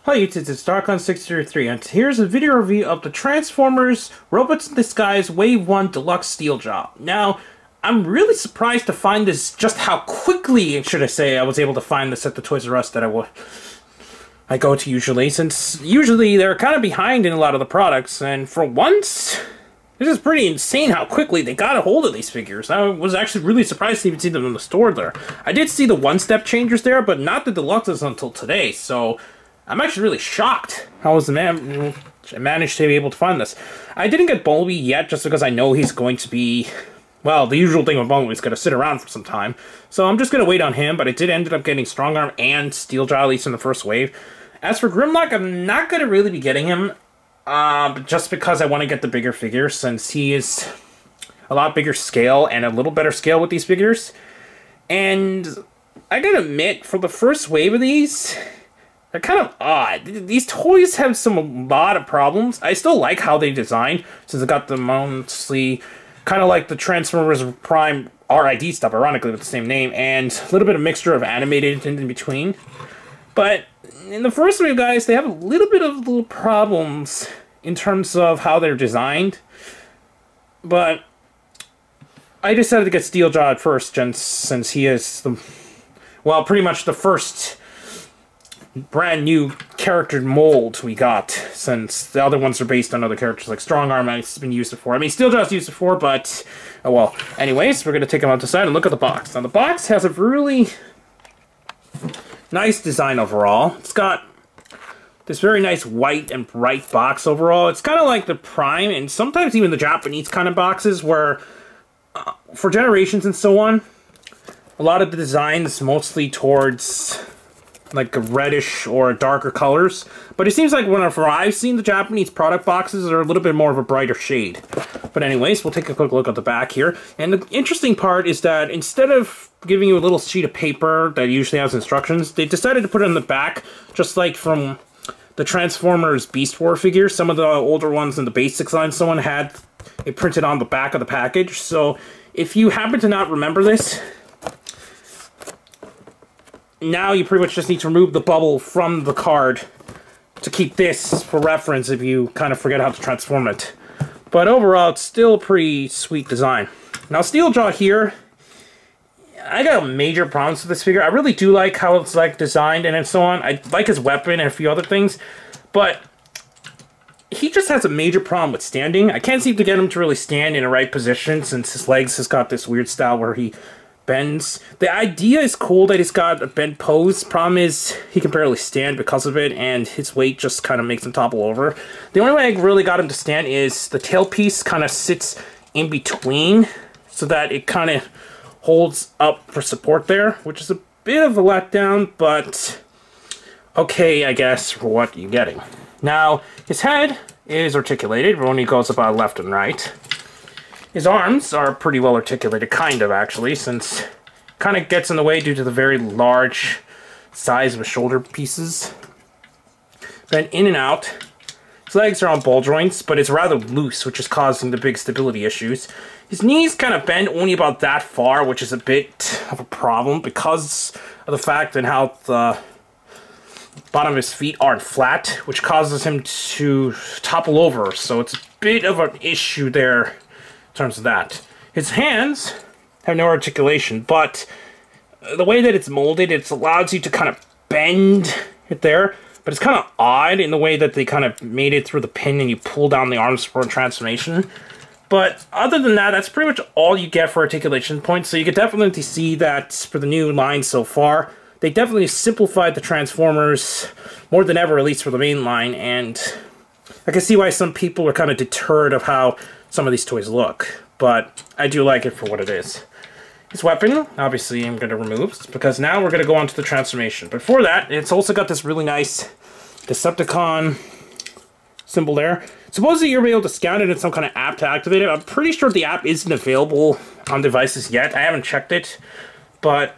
Hi YouTube, it's Darkon633 and here's a video review of the Transformers Robots in Disguise Wave 1 Deluxe Steeljaw. Now, I'm really surprised to find this, just how quickly, should I say, I was able to find this at the Toysrus that I go to usually, since usually they're kind of behind in a lot of the products, and for once, this is pretty insane how quickly they got a hold of these figures. I was actually really surprised to even see them in the store there. I did see the one-step changers there, but not the deluxes until today, so I'm actually really shocked how I managed to be able to find this. I didn't get Bumblebee yet, just because I know he's going to be, well, the usual thing with Bumblebee is going to sit around for some time. So I'm just going to wait on him, but I did end up getting Strong Arm and Steeljaw, at least in the first wave. As for Grimlock, I'm not going to really be getting him, just because I want to get the bigger figure, since he is a lot bigger scale and a little better scale with these figures. And I gotta admit, for the first wave of these, they're kind of odd. These toys have a lot of problems. I still like how they designed, since it got the mostly kind of like the Transformers Prime R.I.D. stuff, ironically with the same name, and a little bit of mixture of animated in between. But in the first wave, guys, they have a little bit of little problems in terms of how they're designed. But I decided to get Steeljaw at first, since he is the, well, pretty much the first brand new character mold we got, since the other ones are based on other characters like Strong Arm. It's been used before. I mean, Steeljaw's used before, but oh well. Anyways, we're gonna take him out the side and look at the box. Now, the box has a really nice design overall. It's got this very nice white and bright box overall. It's kind of like the Prime and sometimes even the Japanese kind of boxes where, for Generations and so on, a lot of the designs mostly towards like a reddish or darker colors. But it seems like whenever I've seen the Japanese product boxes, are a little bit more of a brighter shade. But anyways, we'll take a quick look at the back here. And the interesting part is that instead of giving you a little sheet of paper that usually has instructions, they decided to put it on the back, just like from the Transformers Beast War figures. Some of the older ones in the basics line, someone had it printed on the back of the package. So if you happen to not remember this, now you pretty much just need to remove the bubble from the card to keep this for reference if you kind of forget how to transform it. But overall, it's still a pretty sweet design. Now, Steeljaw here, I got major problems with this figure. I really do like how it's like designed and so on. I like his weapon and a few other things, but he just has a major problem with standing. I can't seem to get him to really stand in the right position, since his legs has got this weird style where he bends. The idea is cool that he's got a bent pose. Problem is, he can barely stand because of it, and his weight just kind of makes him topple over. The only way I really got him to stand is the tailpiece kind of sits in between, so that it kind of holds up for support there, which is a bit of a letdown, but okay, I guess, for what you're getting. Now, his head is articulated, but only goes about left and right. His arms are pretty well articulated, kind of, actually, since it kind of gets in the way due to the very large size of his shoulder pieces. Then in and out. His legs are on ball joints, but it's rather loose, which is causing the big stability issues. His knees kind of bend only about that far, which is a bit of a problem because of the fact and how the bottom of his feet aren't flat, which causes him to topple over. So it's a bit of an issue there in terms of that. His hands have no articulation, but the way that it's molded, it allows you to kind of bend it there. But it's kind of odd in the way that they kind of made it through the pin and you pull down the arms for a transformation. But other than that, that's pretty much all you get for articulation points. So you can definitely see that for the new line so far, they definitely simplified the Transformers more than ever, at least for the main line. And I can see why some people are kind of deterred of how some of these toys look. But I do like it for what it is. His weapon, obviously, I'm going to remove, because now we're going to go on to the transformation. But for that, it's also got this really nice Decepticon symbol there. Supposedly you're able to scan it in some kind of app to activate it. I'm pretty sure the app isn't available on devices yet. I haven't checked it, but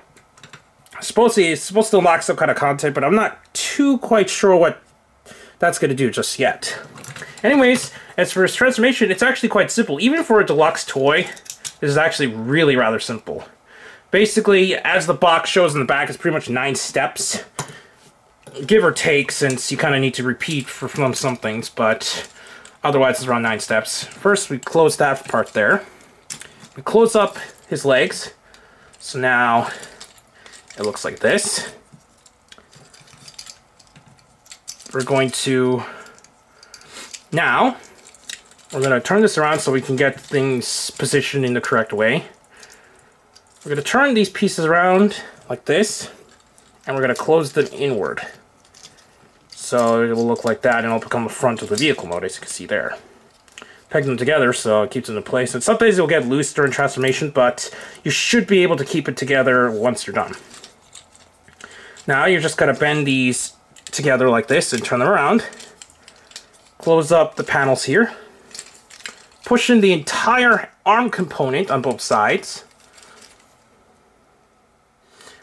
supposedly it's supposed to unlock some kind of content, but I'm not too quite sure what that's going to do just yet. Anyways, as for his transformation, it's actually quite simple. Even for a deluxe toy, this is actually really rather simple. Basically, as the box shows in the back, it's pretty much 9 steps. give or take, since you kind of need to repeat from some things, but otherwise it's around 9 steps. First, we close that part there. We close up his legs. So now it looks like this. We're going to turn this around so we can get things positioned in the correct way. We're going to turn these pieces around like this, and we're going to close them inward. So it will look like that, and it'll become the front of the vehicle mode, as you can see there. Peg them together so it keeps them in place. And sometimes it'll get loose during transformation, but you should be able to keep it together once you're done. Now you're just going to bend these together like this and turn them around. Close up the panels here. Push in the entire arm component on both sides,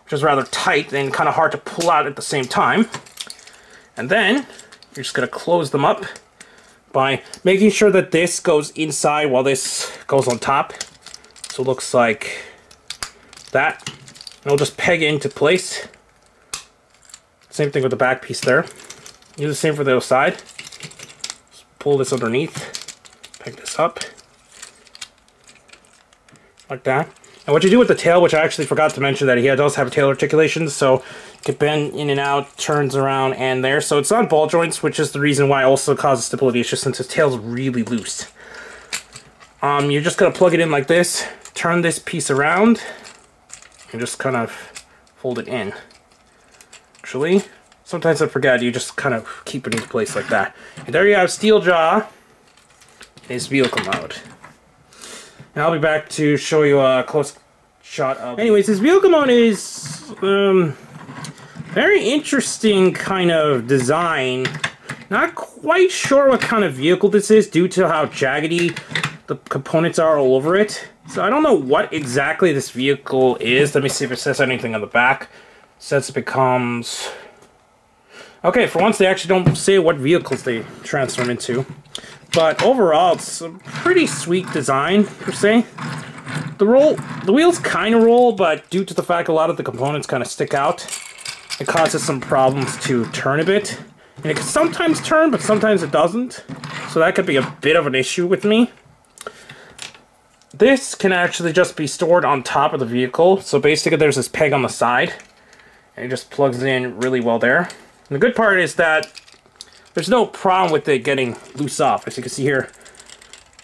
which is rather tight and kind of hard to pull out at the same time. And then you're just going to close them up by making sure that this goes inside while this goes on top. So it looks like that. And it'll just peg into place. Same thing with the back piece there. Do the same for the other side. Just pull this underneath. Peg this up. Like that. And what you do with the tail, which I actually forgot to mention that he does have tail articulation, so you can bend in and out, turns around and there. So it's on ball joints, which is the reason why it also causes stability issues, since his tail's really loose. You're just going to plug it in like this, turn this piece around, and just kind of fold it in. Actually, sometimes I forget, you just kind of keep it in place like that. And there you have Steeljaw in his vehicle mode. And I'll be back to show you a close shot of... Anyways, his vehicle mode is very interesting kind of design. Not quite sure what kind of vehicle this is due to how jaggedy the components are all over it. So I don't know what exactly this vehicle is. Let me see if it says anything on the back. It says it becomes... Okay, for once they actually don't say what vehicles they transform into. But overall, it's a pretty sweet design, per se. The wheels kind of roll, but due to the fact a lot of the components kind of stick out, it causes some problems to turn a bit. And it can sometimes turn, but sometimes it doesn't. So that could be a bit of an issue with me. This can actually just be stored on top of the vehicle. So basically there's this peg on the side, and it just plugs in really well there. And the good part is that there's no problem with it getting loose off. As you can see here,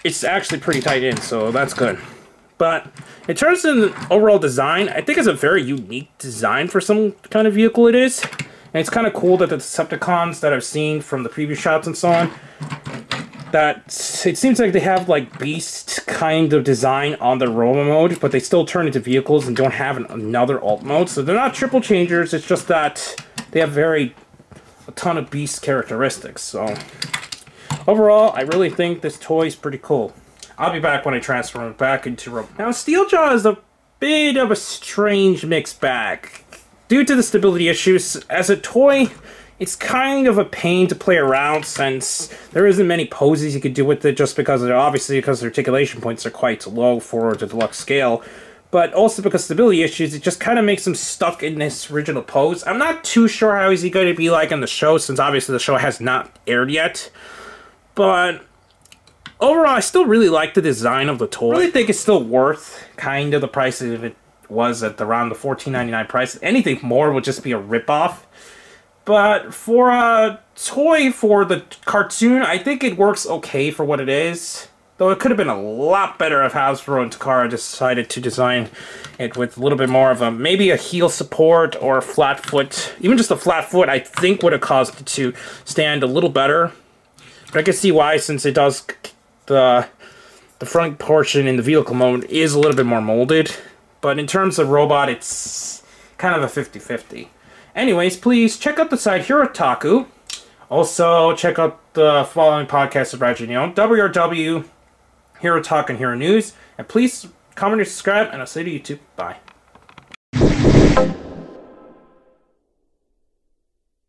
it's actually pretty tight in, so that's good. But in terms of the overall design, I think it's a very unique design for some kind of vehicle it is. And it's kind of cool that the Decepticons that I've seen from the previous shots and so on, that it seems like they have like beast kind of design on the Robo mode, but they still turn into vehicles and don't have another alt mode. So they're not triple changers, it's just that they have a ton of beast characteristics. So overall, I really think this toy is pretty cool. I'll be back when I transform it back into Robo. Now, Steeljaw is a bit of a strange mixed bag. Due to the stability issues, as a toy, it's kind of a pain to play around since there isn't many poses you could do with it, just because the articulation points are quite low for the deluxe scale. But also because stability issues, it just kind of makes him stuck in this original pose. I'm not too sure how he's going to be like in the show, since obviously the show has not aired yet. But overall, I still really like the design of the toy. I really think it's still worth kind of the price if it was at around the $14.99 price. Anything more would just be a ripoff. But for a toy for the cartoon, I think it works okay for what it is. Though it could have been a lot better if Hasbro and Takara decided to design it with a little bit more of a, maybe a heel support or a flat foot. Even just a flat foot, I think would have caused it to stand a little better. But I can see why, since it does, the front portion in the vehicle mode is a little bit more molded. But in terms of robot, it's kind of a 50-50. Anyways, please check out the site Hirotaku. Also, check out the following podcasts of Rajio, WRW, Hero Talk, and Hero News. And please comment and subscribe, and I'll see you to YouTube. Bye.